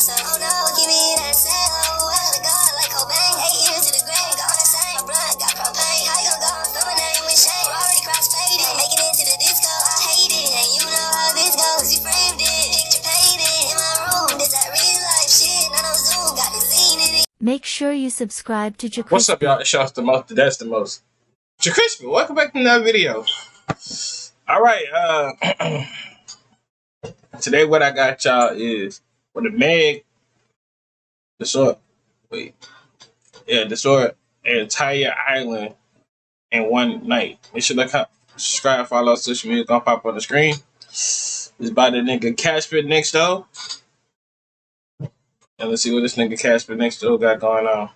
myself. Oh no, give me that sound. Oh, I gotta go like Cobain. 8 years to the grave, gone insane. My blood got propane. How you gon' go and throw my name with shame? Already cross-faded, making it to the disco. I hate it, and you know how this goes. You framed it, picture painted in my room. This that real life shit, not on Zoom. Got the scene in it. Make sure you subscribe to JerCrispy. What's up, y'all? It's y'all the most. That's the most. JerCrispy, welcome back to another video. All right, today what I got y'all is for the MEG, destroyed an entire island in one night. Make sure to subscribe, follow social media, gonna pop on the screen. It's by the nigga Casper next door. And let's see what this nigga Casper next door got going on.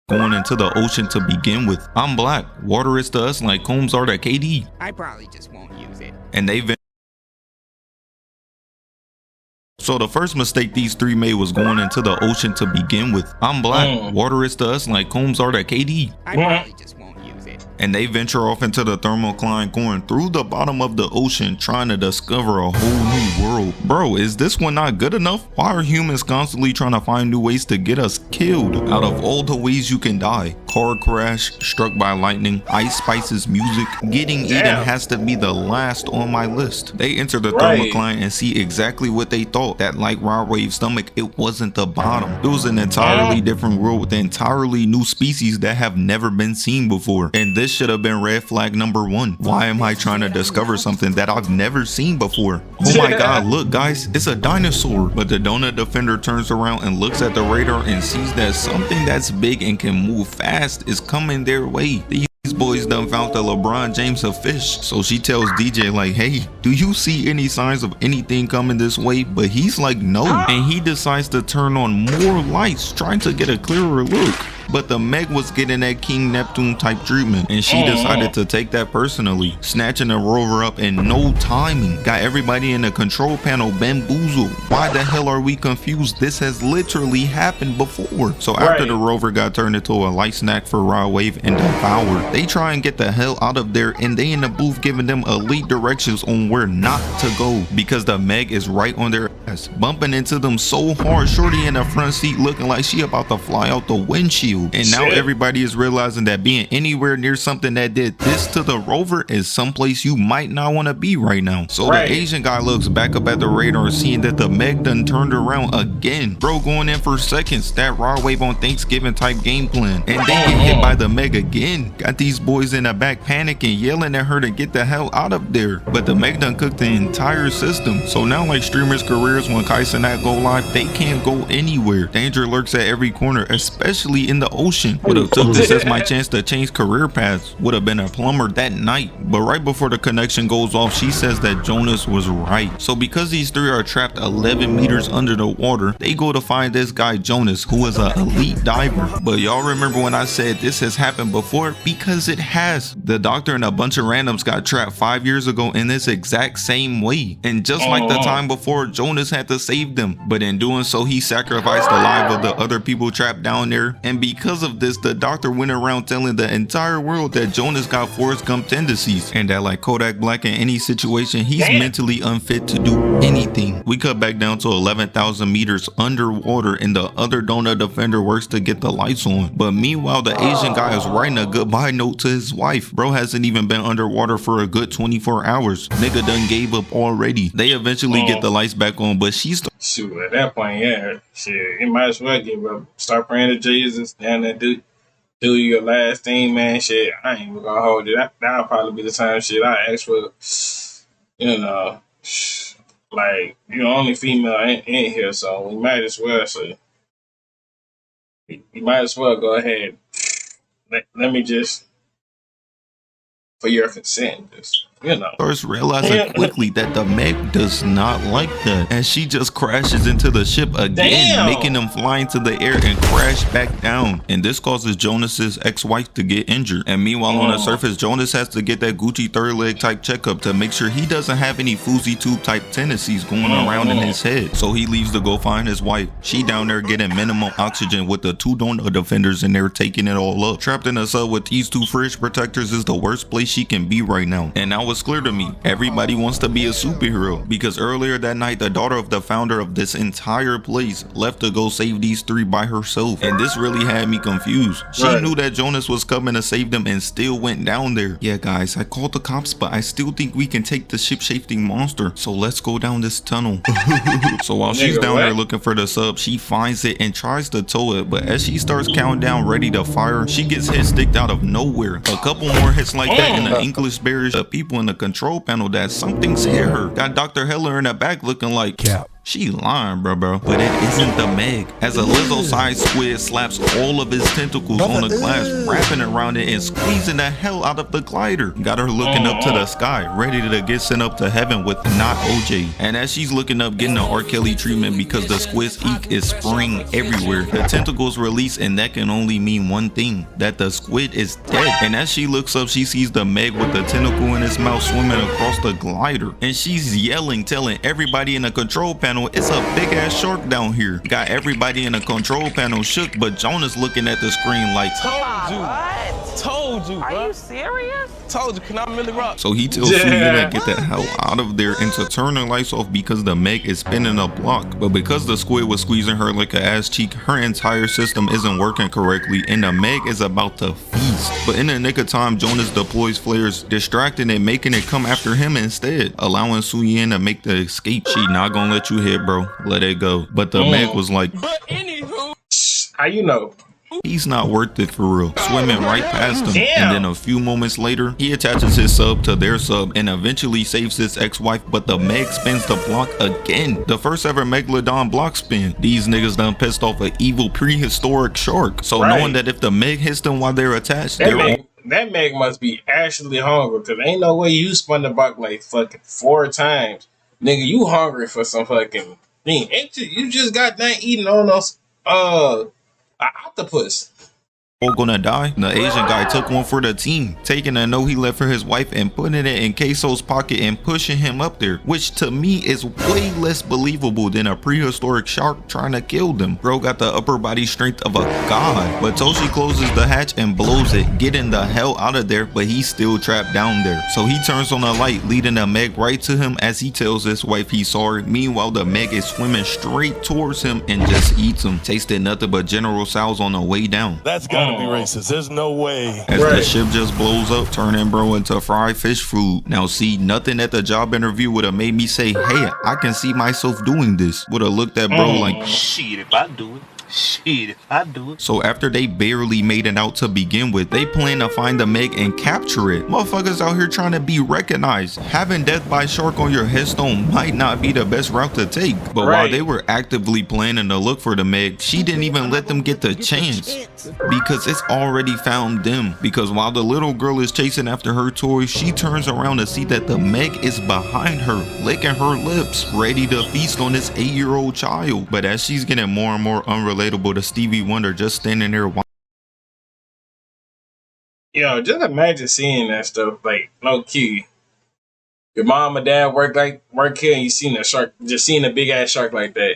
Going into the ocean to begin with. I'm black. Water is to us like combs are to KD. I probably just won't use it. And they've been. So the first mistake these three made was going into the ocean to begin with. I'm black. Water is to us like combs are to KD. I probably just won't use it. And they venture off into the thermocline, going through the bottom of the ocean, trying to discover a whole new world. Bro, is this one not good enough? Why are humans constantly trying to find new ways to get us killed? Out of all the ways you can die, car crash, struck by lightning, Ice Spice's music, getting eaten has to be the last on my list. They enter the thermocline and see exactly what they thought. That like raw wave stomach, it wasn't the bottom. It was an entirely different world with entirely new species that have never been seen before. And this should have been red flag number 1. Why am I trying to discover something that I've never seen before? Oh my god, look guys, it's a dinosaur. But the donut defender turns around and looks at the radar and sees that something that's big and can move fast is coming their way. These boys done found the LeBron James of fish. So she tells DJ like, hey, do you see any signs of anything coming this way? But he's like, no. And he decides to turn on more lights, trying to get a clearer look. But the MEG was getting that King Neptune type treatment, and she decided to take that personally, snatching the rover up in no timing. Got everybody in the control panel bamboozled. Why the hell are we confused? This has literally happened before. So after the rover got turned into a light snack for Raw Wave and devoured, they try and get the hell out of there, and they in the booth giving them elite directions on where not to go, because the MEG is right on their ass, bumping into them so hard. Shorty in the front seat looking like she about to fly out the windshield. And now everybody is realizing that being anywhere near something that did this to the rover is someplace you might not want to be right now. So the Asian guy looks back up at the radar, seeing that the MEG done turned around again. Bro going in for seconds, that raw wave on Thanksgiving type game plan. And they get hit by the MEG again. Got these boys in the back panicking, yelling at her to get the hell out of there. But the MEG done cooked the entire system. So now like streamers' careers, when Kais and that go live, they can't go anywhere. Danger lurks at every corner, especially in the ocean. Would have took this as my chance to change career paths. Would have been a plumber that night. But right before the connection goes off, she says that Jonas was right. So because these three are trapped 11 meters under the water, they go to find this guy Jonas, who is an elite diver. But y'all remember when I said this has happened before? Because it has. The doctor and a bunch of randoms got trapped 5 years ago in this exact same way. And just like the time before, Jonas had to save them. But in doing so, he sacrificed the lives of the other people trapped down there. And because of this, the doctor went around telling the entire world that Jonas got Forrest Gump tendencies, and that like Kodak Black in any situation, he's mentally unfit to do anything. We cut back down to 11,000 meters underwater, and the other donut defender works to get the lights on. But meanwhile, the Asian guy is writing a goodbye note to his wife. Bro hasn't even been underwater for a good 24 hours. Nigga done gave up already. They eventually get the lights back on, but she's shoot, at that point, shit, you might as well give up. Start praying to Jesus and then do your last thing, man. Shit, I ain't even gonna hold you. That'll probably be the time shit I ask for, like, you're the only female in here, so we might as well go ahead. Let me just, for your consent, just, starts realizing quickly that the MEG does not like that, and she just crashes into the ship again, making them fly into the air and crash back down. And this causes Jonas's ex-wife to get injured. And meanwhile, on the surface, Jonas has to get that Gucci third leg type checkup to make sure he doesn't have any Foozy tube type tendencies going around in his head. So he leaves to go find his wife. She down there getting minimum oxygen with the 2 donut defenders in there taking it all up. Trapped in a cell with these 2 fridge protectors is the worst place place she can be right now. And now it's clear to me, everybody wants to be a superhero, because earlier that night the daughter of the founder of this entire place left to go save these three by herself, and this really had me confused. She knew that Jonas was coming to save them and still went down there. Yeah guys, I called the cops, but I still think we can take the ship-shifting monster, so let's go down this tunnel. So while she's down there looking for the sub, she finds it and tries to tow it, but as she starts counting down ready to fire, she gets hit sticked out of nowhere. A couple more hits like that and the English barriers, the people in the control panel that something's hit her. Got Dr. Heller in the back looking like Cap. She lying, bro. But it isn't the Meg. As a Lizzo-sized squid slaps all of his tentacles on the glass, wrapping around it and squeezing the hell out of the glider. Got her looking up to the sky, ready to get sent up to heaven with not OJ. And as she's looking up, getting the R. Kelly treatment because the squid's ink is spraying everywhere. The tentacles release, and that can only mean one thing, that the squid is dead. And as she looks up, she sees the Meg with the tentacle in its mouth swimming across the glider. And she's yelling, telling everybody in the control panel, it's a big ass shark down here. Got everybody in the control panel shook, but Jonas looking at the screen like, Told you, bro. Are you serious? Told you, can I really rock? So he tells Suya to get the hell out of there and to turn the lights off because the Meg is spinning a block. But because the squid was squeezing her like an ass cheek, her entire system isn't working correctly and the Meg is about to feast. But in the nick of time, Jonas deploys flares, distracting it, making it come after him instead, allowing Suyin to make the escape. She not gonna let you hit, bro. Let it go. But the Meg was like, but anywho, how you know? He's not worth it for real. Swimming right past him. And then a few moments later, he attaches his sub to their sub and eventually saves his ex-wife, but the Meg spins the block again. The first ever Megalodon block spin. These niggas done pissed off an evil prehistoric shark. So knowing that if the Meg hits them while they're attached, that Meg must be actually hungry, because ain't no way you spun the block like fucking 4 times. Nigga, you hungry for some fucking thing. You just got done eating on those octopus. Gonna die. The Asian guy took one for the team, taking a note he left for his wife and putting it in Queso's pocket and pushing him up there, which to me is way less believable than a prehistoric shark trying to kill them. Bro got the upper body strength of a god. But Toshi closes the hatch and blows it, getting the hell out of there, but he's still trapped down there. So he turns on a light, leading the Meg right to him as he tells his wife he's sorry. Meanwhile, the Meg is swimming straight towards him and just eats him, tasting nothing but General Tso's on the way down. That's gotta be racist. There's no way. As the ship just blows up, turning bro into fried fish food. Now see, nothing at the job interview would have made me say, hey, I can see myself doing this. Would have looked at bro like, shit, if I do it. Shit, if I do it. So after they barely made it out to begin with, they plan to find the Meg and capture it. Motherfuckers out here trying to be recognized. Having death by shark on your headstone might not be the best route to take. But while they were actively planning to look for the Meg, she didn't even let them get the chance, because it's already found them. Because while the little girl is chasing after her toy, she turns around to see that the Meg is behind her, licking her lips, ready to feast on this 8-year-old child. But as she's getting more and more unrelatable to Stevie Wonder, just standing there. Yo, just imagine seeing that stuff, like, low key. Your mom and dad work here, and you seen a shark, just seeing a big ass shark like that.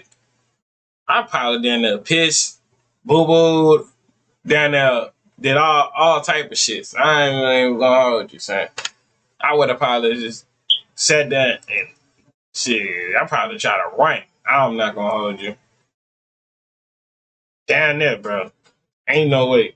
I probably down there pissed, boo-booed, down there, did all type of shit. I ain't even gonna hold you, son. I would have probably just sat down and shit. I probably try to run. I'm not gonna hold you. Down there, bro. Ain't no way.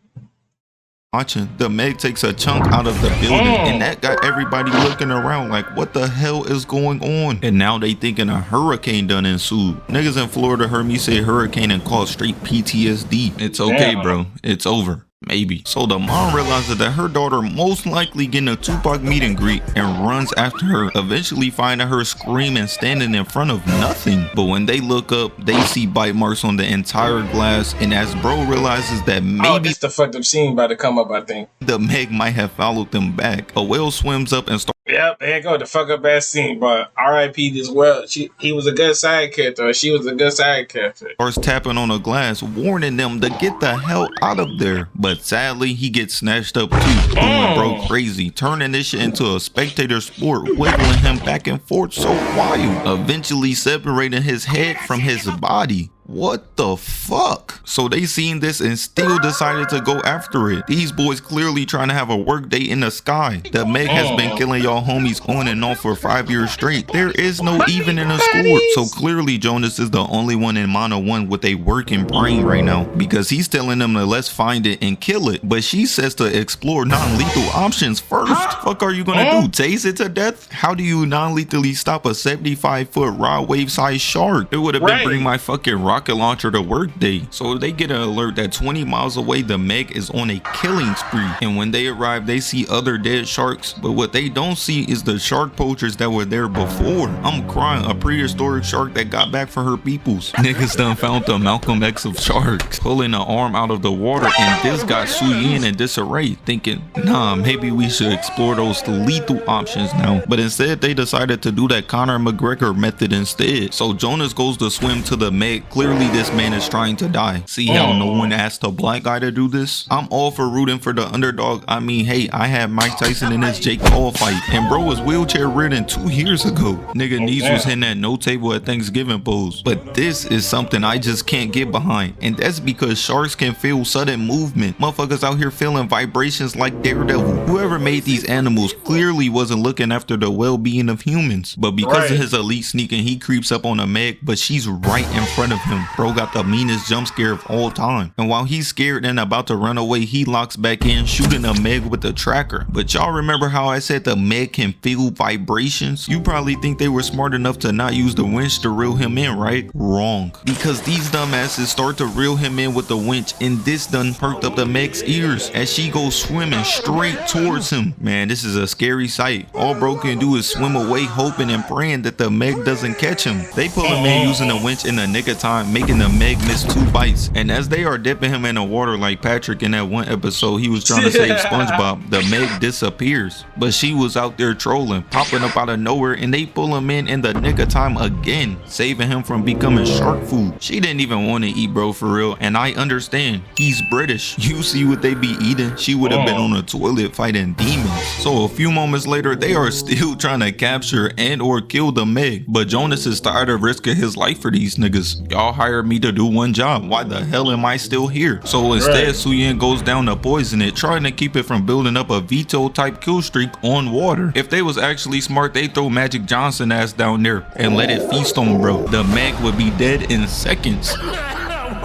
Watching, the Meg takes a chunk out of the building, and that got everybody looking around like, what the hell is going on? And now they thinking a hurricane done ensued. Niggas in Florida heard me say hurricane and call straight PTSD. It's okay, bro. It's over. Maybe. So the mom realizes that her daughter most likely getting a Tupac meet and greet and runs after her, eventually finding her screaming, standing in front of nothing. But when they look up, they see bite marks on the entire glass, and as bro realizes that maybe this the fucked up scene about to come up, I think. The Meg might have followed them back. A whale swims up and starts. Yep, there you go, the fuck up ass scene, but R.I.P. this well. He was a good side character, or she was a good side character. Starts tapping on a glass, warning them to get the hell out of there. But sadly, he gets snatched up too, going bro crazy, turning this shit into a spectator sport, wiggling him back and forth so wild, eventually separating his head from his body. What the fuck? So they seen this and still decided to go after it. These boys clearly trying to have a work day in the sky. The Meg has been killing y'all homies on and off for 5 years straight. There is no even in a score. So clearly Jonas is the only one in Mono 1 with a working brain right now, because he's telling them to let's find it and kill it. But she says to explore non-lethal options first. Fuck are you gonna do? Tase it to death? How do you non-lethally stop a 75-foot rod wave sized shark? It would have been bring my fucking rocket launcher to work day. So they get an alert that 20 miles away the Meg is on a killing spree, and when they arrive they see other dead sharks, but what they don't see is the shark poachers that were there before. I'm crying. A prehistoric shark that got back for her peoples. Niggas done found the Malcolm X of sharks, pulling an arm out of the water, and this got Su Yin in disarray, thinking nah, maybe we should explore those lethal options now. But instead they decided to do that Conor McGregor method instead. So Jonas goes to swim to the Meg. Clearly this man is trying to die. See how no one asked a black guy to do this? I'm all for rooting for the underdog. I mean, hey, I had Mike Tyson in his Jake Paul fight, and bro was wheelchair ridden 2 years ago. Nigga knees was hitting that no table at Thanksgiving pose. But this is something I just can't get behind, and that's because sharks can feel sudden movement. Motherfuckers out here feeling vibrations like Daredevil. Whoever made these animals clearly wasn't looking after the well-being of humans, but because of his elite sneaking, he creeps up on a Meg, but she's right in front of him. Bro got the meanest jump scare of all time, and while he's scared and about to run away, he locks back in, shooting a Meg with the tracker. But y'all remember how I said the Meg can feel vibrations? You probably think they were smart enough to not use the winch to reel him in, right? Wrong, because these dumbasses start to reel him in with the winch, and this done perked up the Meg's ears as she goes swimming straight towards him. Man, this is a scary sight. All bro can do is swim away, hoping and praying that the Meg doesn't catch him. They pull him in using the winch in the nick of time, making the Meg miss 2 bites. And as they are dipping him in the water like Patrick in that one episode he was trying to save SpongeBob, the Meg disappears. But she was out there trolling, popping up out of nowhere, and they pull him in the nick of time again, saving him from becoming shark food. She didn't even want to eat bro for real, and I understand. He's British. You see what they be eating? She would have been on a toilet fighting demons. So a few moments later they are still trying to capture and or kill the Meg, but Jonas is tired of risking his life for these niggas. Y'all hired me to do one job. Why the hell am I still here? So instead Su Yin goes down to poison it, trying to keep it from building up a veto type kill streak on water. If they was actually smart, they throw Magic Johnson ass down there and let it feast on bro. The Meg would be dead in seconds.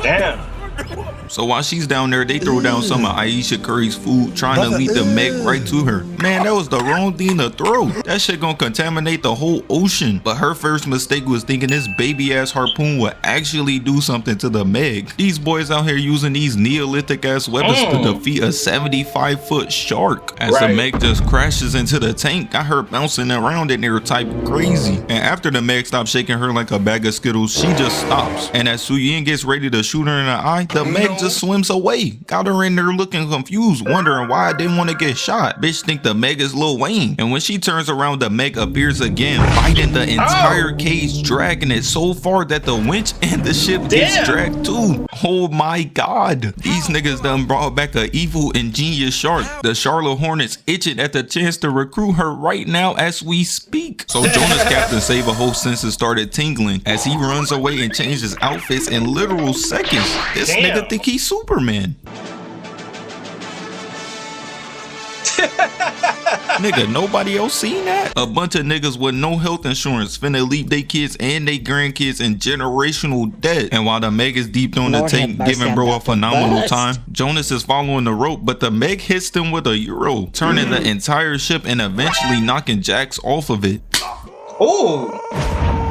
Damn. So while she's down there, they throw down some of Aisha Curry's food, trying to lead the Meg right to her. Man, that was the wrong thing to throw. That shit gonna contaminate the whole ocean. But her first mistake was thinking this baby ass harpoon would actually do something to the Meg. These boys out here using these Neolithic ass weapons to defeat a 75-foot shark. As the Meg just crashes into the tank, got her bouncing around in there type crazy. And after the Meg stops shaking her like a bag of Skittles, she just stops. And as Su Yin gets ready to shoot her in the eye, the Meg just swims away. Got her in there looking confused, wondering why I didn't want to get shot. Bitch think the Meg is Lil Wayne. And when she turns around, the Meg appears again, biting the entire cage, dragging it so far that the winch and the ship gets dragged too. Oh my god. These niggas done brought back a evil ingenious shark. The Charlotte Hornets itching at the chance to recruit her right now as we speak. So Jonas Captain Save-A-Ho senses started tingling as he runs away and changes outfits in literal seconds. This nigga think he's Superman. Nigga, nobody else seen that? A bunch of niggas with no health insurance finna leave they kids and they grandkids in generational debt. And while the Meg is deep on the tank, giving bro a phenomenal time, Jonas is following the rope, but the Meg hits them with a euro, turning the entire ship and eventually knocking Jax off of it. Oh.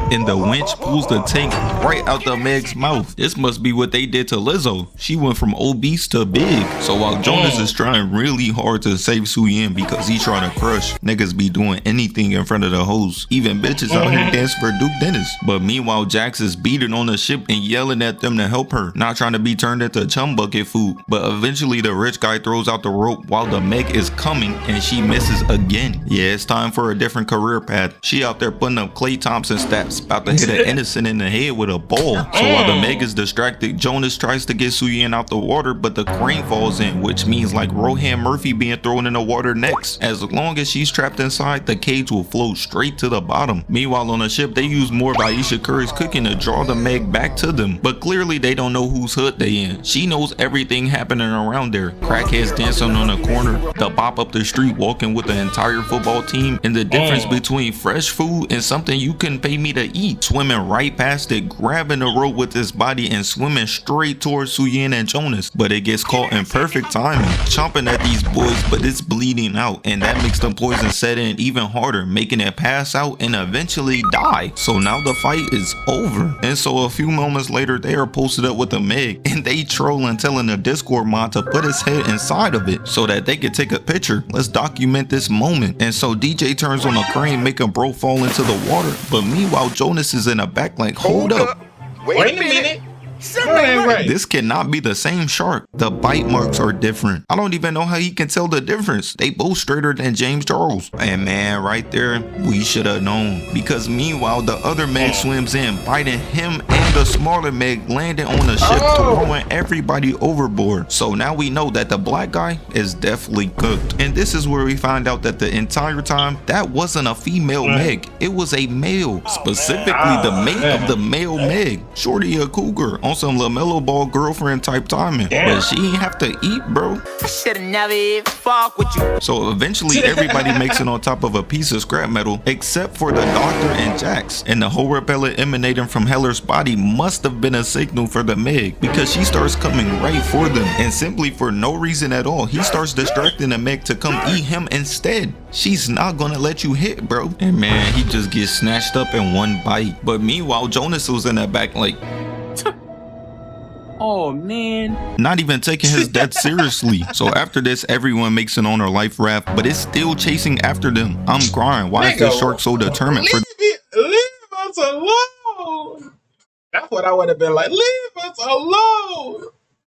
And the winch pulls the tank right out the Meg's mouth. This must be what they did to Lizzo. She went from obese to big. So while Jonas is trying really hard to save Su Yin because he's trying to crush, niggas be doing anything in front of the hoes. Even bitches out here dancing for Duke Dennis. But meanwhile, Jax is beating on the ship and yelling at them to help her, not trying to be turned into chum bucket food. But eventually the rich guy throws out the rope while the Meg is coming and she misses again. Yeah, it's time for a different career path. She out there putting up Klay Thompson stats, ass, about to hit an innocent in the head with a ball. So while the Meg is distracted, Jonas tries to get Suyin out the water, but the crane falls in, which means like Rohan Murphy being thrown in the water next. As long as she's trapped inside, the cage will float straight to the bottom. Meanwhile, on the ship, they use more of Aisha Curry's cooking to draw the Meg back to them, but clearly they don't know whose hood they in. She knows everything happening around there. Crackheads dancing on the corner, the bop up the street walking with the entire football team, and the difference between fresh food and something you couldn't pay me to eat. Swimming right past it, grabbing the rope with his body and swimming straight towards Suyin and Jonas, but it gets caught in perfect timing, chomping at these boys, but it's bleeding out, and that makes the poison set in even harder, making it pass out and eventually die. So now the fight is over, and so a few moments later they are posted up with the Meg, and they trolling, telling the Discord mod to put his head inside of it so that they could take a picture. Let's document this moment. And so DJ turns on a crane, making bro fall into the water, but meanwhile Jonas is in the back like, hold up. Wait a minute. Right. This cannot be the same shark. The bite marks are different. I don't even know how he can tell the difference. They both straighter than James Charles. And man, right there, we should have known. Because meanwhile, the other Meg swims in, biting him and the smaller Meg, landing on the ship, throwing everybody overboard. So now we know that the black guy is definitely cooked. And this is where we find out that the entire time, that wasn't a female Meg. It was a male. Specifically the mate of the male Meg. Shorty a cougar. On some LaMelo Ball girlfriend type timing. But she ain't have to eat, bro. I should've never even fuck with you. So eventually everybody makes it on top of a piece of scrap metal except for the doctor and Jax. And the whole repellent emanating from Heller's body must have been a signal for the Meg, because she starts coming right for them. And simply for no reason at all, he starts distracting the Meg to come eat him instead. She's not gonna let you hit, bro. And man, he just gets snatched up in one bite. But meanwhile, Jonas was in the back like, oh man, not even taking his death seriously. So after this, everyone makes it on their life raft, but it's still chasing after them. I'm crying. Why is this shark so determined? Leave us alone. That's what I would have been like. Leave us alone.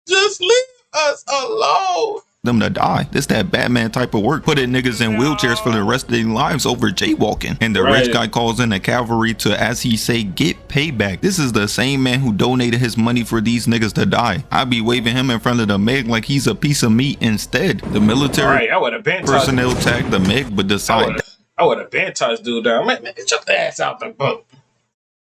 Just leave us alone. Them to die. This that Batman type of work, putting niggas in wheelchairs for the rest of their lives over jaywalking. And the rich guy calls in the cavalry to, as he say, get payback. This is the same man who donated his money for these niggas to die. I be waving him in front of the Meg like he's a piece of meat instead. The military personnel tag the Meg, but decide I would have been touched dude down. Man, get your ass out the boat.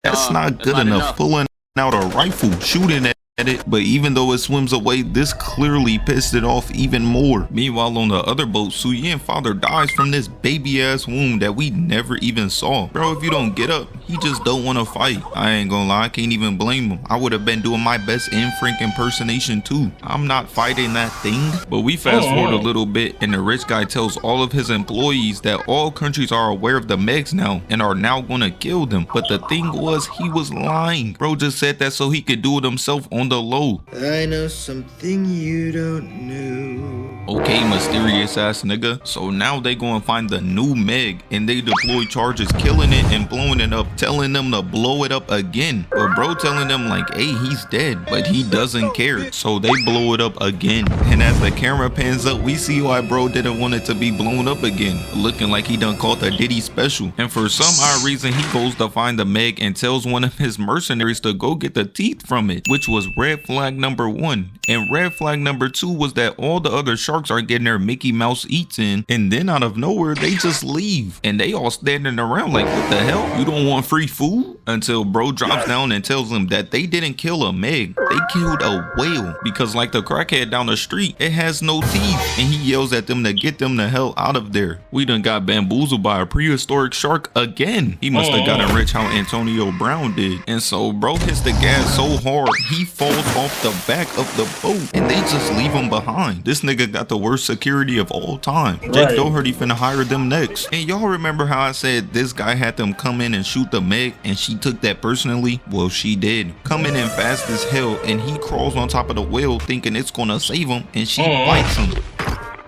That's not good enough. Pulling out a rifle, shooting at it, but even though it swims away, this clearly pissed it off even more. Meanwhile, on the other boat, Suyin father dies from this baby ass wound that we never even saw. Bro, if you don't get up, he just don't want to fight. I ain't gonna lie, I can't even blame him. I would have been doing my best Frank impersonation too. I'm not fighting that thing. But we fast forward a little bit, and the rich guy tells all of his employees that all countries are aware of the Megs now and are now gonna kill them. But the thing was, he was lying. Bro just said that so he could do it himself on the low. I know something you don't know. Okay, mysterious ass nigga. So now they go and find the new Meg, and they deploy charges, killing it and blowing it up, telling them to blow it up again. But bro telling them like, hey, he's dead, but he doesn't care. So they blow it up again. And as the camera pans up, we see why bro didn't want it to be blown up again, looking like he done caught the Diddy special. And for some odd reason, he goes to find the Meg and tells one of his mercenaries to go get the teeth from it, which was red flag number 1. And red flag number 2 was that all the other sharks are getting their Mickey Mouse eats in, and then out of nowhere they just leave, and they all standing around like, what the hell, you don't want free food? Until bro drops down and tells them that they didn't kill a Meg, they killed a whale, because like the crackhead down the street, it has no teeth. And he yells at them to get them the hell out of there. We done got bamboozled by a prehistoric shark again. He must have gotten rich how Antonio Brown did. And so bro hits the gas so hard he falls off the back of the boat, and they just leave him behind. This nigga got the worst security of all time. Jake Doherty finna hire them next. And y'all remember how I said this guy had them come in and shoot the Meg, and she took that personally? Well, she did. Coming in fast as hell, and he crawls on top of the whale thinking it's gonna save him, and she bites him.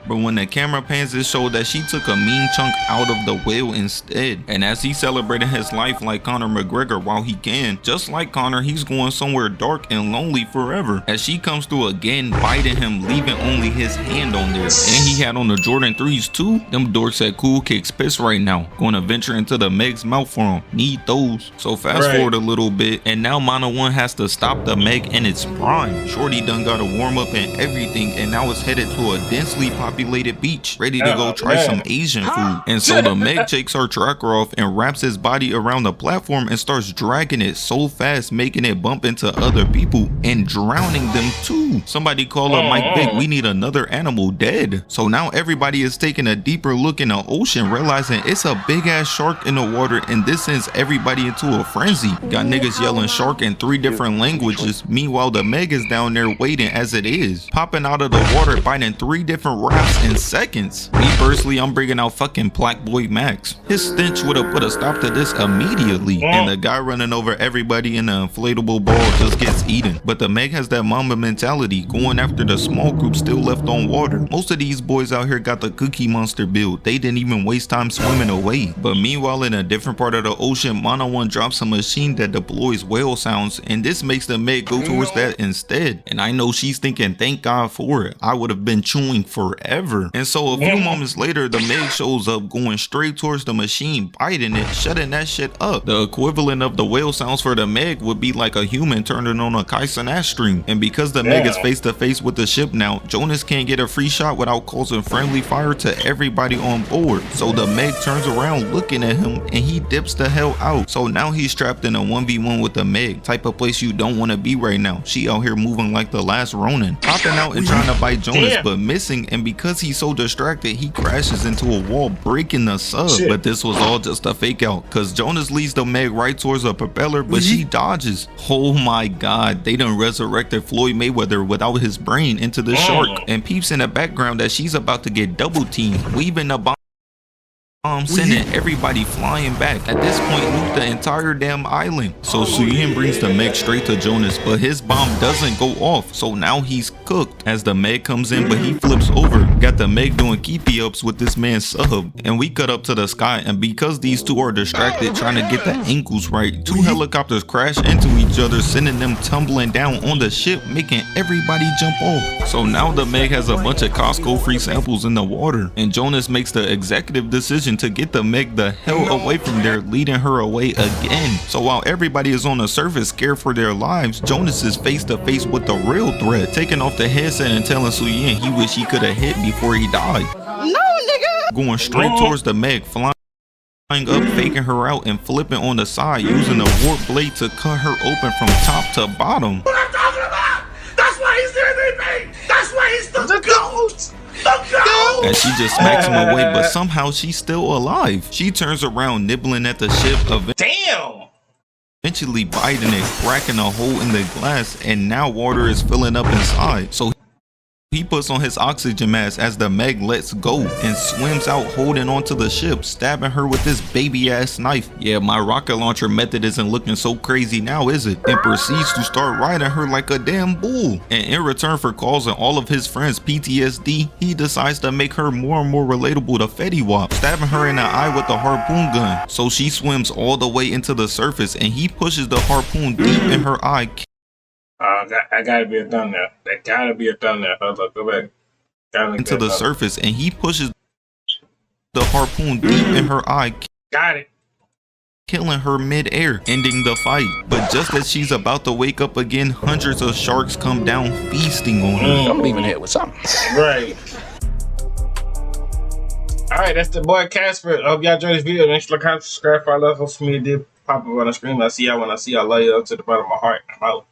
But when the camera pans, it showed that she took a mean chunk out of the whale instead. And as he celebrated his life like Conor McGregor while he can, just like Conor, he's going somewhere dark and lonely forever. As she comes through again, biting him, leaving only his hand on there. And he had on the Jordan 3s too. Them dorks at Cool Kicks pissed right now. Going to venture into the Meg's mouth for him. Need those. So fast forward a little bit, and now Mono 1 has to stop the Meg in its prime. Shorty done got a warm up and everything, and now it's headed to a densely populated beach, ready to go try some Asian food. And so the Meg takes her tracker off and wraps his body around the platform and starts dragging it so fast, making it bump into other people and drowning them too. Somebody call up Mike Vick, we need another animal dead. So now everybody is taking a deeper look in the ocean, realizing it's a big ass shark in the water, and this sends everybody into a frenzy. Got niggas yelling shark in 3 different languages. Meanwhile, the Meg is down there waiting as it is, popping out of the water, biting 3 different rafts in seconds. Me personally, I'm bringing out fucking Black Boy Max. His stench would have put a stop to this immediately. And the guy running over everybody in the inflatable ball just gets eaten. But the Meg has that mama mentality, going after the small group still left on water. Most of these boys out here got the Cookie Monster build. They didn't even waste time swimming away. But meanwhile, in a different part of the ocean, Mono 1 drops a machine that deploys whale sounds, and this makes the Meg go towards that instead. And I know she's thinking, thank God for it. I would have been chewing forever. And so a few moments later, the Meg shows up going straight towards the machine, biting it, shutting that shit up. The equivalent of the whale sounds for the Meg would be like a human turning on a Kaizen stream. And because the Meg is face to face with the ship now, Jonas can't get a free shot without causing friendly fire to everybody on board. So the Meg turns around looking at him, and he dips the hell out. So now he's trapped in a 1v1 with the Meg, type of place you don't want to be right now. She out here moving like the last Ronin, popping out and trying to bite Jonas, but missing. And because he's so distracted, he crashes into a wall, breaking the sub. But this was all just a fake out, because Jonas leads the Meg right towards a propeller, but she dodges. Oh my god, they done resurrected Floyd Mayweather without his brain into the shark, and peeps in the background that she's about to get double teamed, weaving the bomb, sending everybody flying back. At this point, loot the entire damn island. So Suyin brings the Meg straight to Jonas, but his bomb doesn't go off, so now he's cooked as the Meg comes in, but he flips over. Got the Meg doing keepy ups with this man's sub, and we cut up to the sky, and because these two are distracted trying to get the angles right, 2 helicopters crash into each other, sending them tumbling down on the ship, making everybody jump off. So now the Meg has a bunch of Costco free samples in the water, and Jonas makes the executive decision to get the Meg the hell away from there, leading her away again. So while everybody is on the surface scared for their lives, Jonas is face to face with the real threat, taking off the headset and telling Suyin he wish he could have hit before he died. No, nigga! Going straight towards the Meg, flying up, faking her out, and flipping on the side, using a warp blade to cut her open from top to bottom. What I'm talking about! That's why he's there, me! That's why he's the GOAT! And she just smacks him away, but somehow she's still alive. She turns around, nibbling at the ship, eventually biting it, cracking a hole in the glass, and now water is filling up inside. So he puts on his oxygen mask as the Meg lets go and swims out, holding onto the ship, stabbing her with this baby ass knife. Yeah, my rocket launcher method isn't looking so crazy now, is it? And proceeds to start riding her like a damn bull. And in return for causing all of his friends PTSD, he decides to make her more and more relatable to Fetty Wap, stabbing her in the eye with the harpoon gun. So she swims all the way into the surface, and he pushes the harpoon deep in her eye. I gotta be a thumbnail. That gotta be a thumbnail. Hold up, go back. Into the surface, and he pushes the harpoon deep in her eye. Got it. Killing her mid-air, ending the fight. But just as she's about to wake up again, hundreds of sharks come down, feasting on her. I'm leaving here with something. Right. Alright, that's the boy Casper. I hope y'all enjoyed this video. Make sure to like, subscribe, follow, social media, pop up on the screen. I'll see y'all when I see y'all. Love y'all to the bottom of my heart. I'm out.